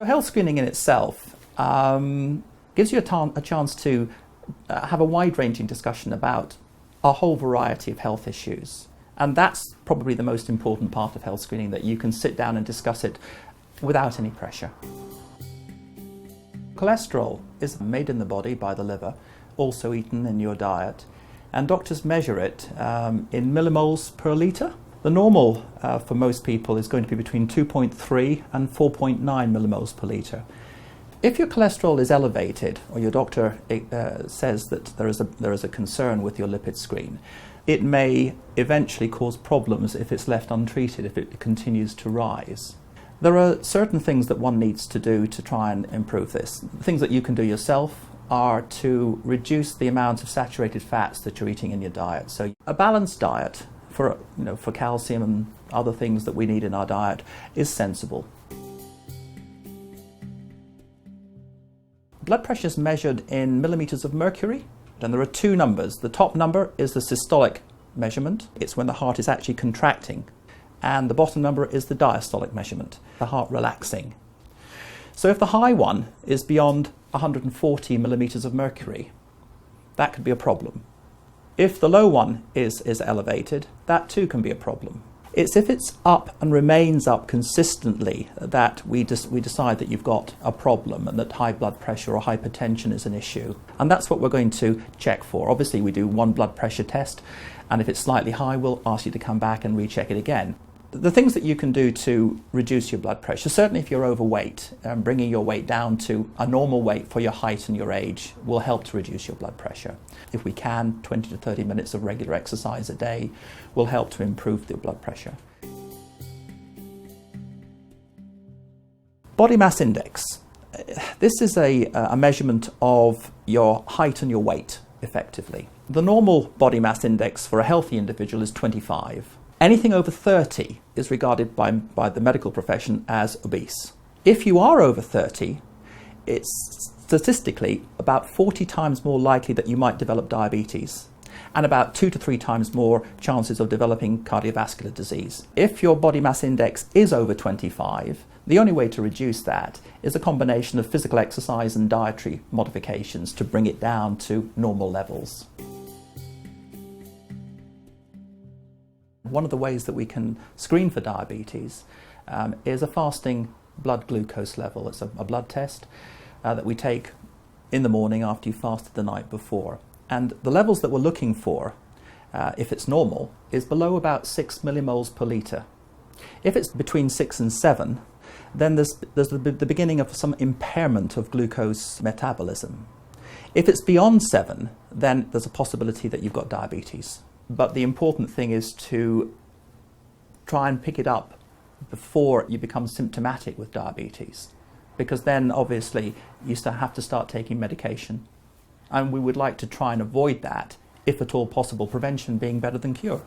Health screening in itself gives you a chance to have a wide-ranging discussion about a whole variety of health issues. And that's probably the most important part of health screening, that you can sit down and discuss it without any pressure. Cholesterol is made in the body by the liver, also eaten in your diet, and doctors measure it in millimoles per litre. The normal for most people is going to be between 2.3 and 4.9 millimoles per litre. If your cholesterol is elevated, or your doctor says that there is a concern with your lipid screen, it may eventually cause problems if it's left untreated, if it continues to rise. There are certain things that one needs to do to try and improve this. Things that you can do yourself are to reduce the amount of saturated fats that you're eating in your diet. So a balanced diet for calcium and other things that we need in our diet is sensible. Blood pressure is measured in millimeters of mercury, and there are two numbers. The top number is the systolic measurement. It's when the heart is actually contracting. And the bottom number is the diastolic measurement, the heart relaxing. So if the high one is beyond 140 millimeters of mercury, that could be a problem. If the low one is elevated, that too can be a problem. It's if it's up and remains up consistently that we decide that you've got a problem and that high blood pressure or hypertension is an issue. And that's what we're going to check for. Obviously, we do one blood pressure test, and if it's slightly high, we'll ask you to come back and recheck it again. The things that you can do to reduce your blood pressure, certainly if you're overweight, bringing your weight down to a normal weight for your height and your age will help to reduce your blood pressure. If we can, 20 to 30 minutes of regular exercise a day will help to improve the blood pressure. Body mass index. This is a measurement of your height and your weight, effectively. The normal body mass index for a healthy individual is 25. Anything over 30 is regarded by the medical profession as obese. If you are over 30, it's statistically about 40 times more likely that you might develop diabetes, and about 2 to 3 times more chances of developing cardiovascular disease. If your body mass index is over 25, the only way to reduce that is a combination of physical exercise and dietary modifications to bring it down to normal levels. One of the ways that we can screen for diabetes is a fasting blood glucose level. It's a blood test that we take in the morning after you fasted the night before. And the levels that we're looking for, if it's normal, is below about 6 millimoles per litre. If it's between 6 and 7, then there's the beginning of some impairment of glucose metabolism. If it's beyond 7, then there's a possibility that you've got diabetes. But the important thing is to try and pick it up before you become symptomatic with diabetes, because then obviously you have to start taking medication. And we would like to try and avoid that, if at all possible, prevention being better than cure.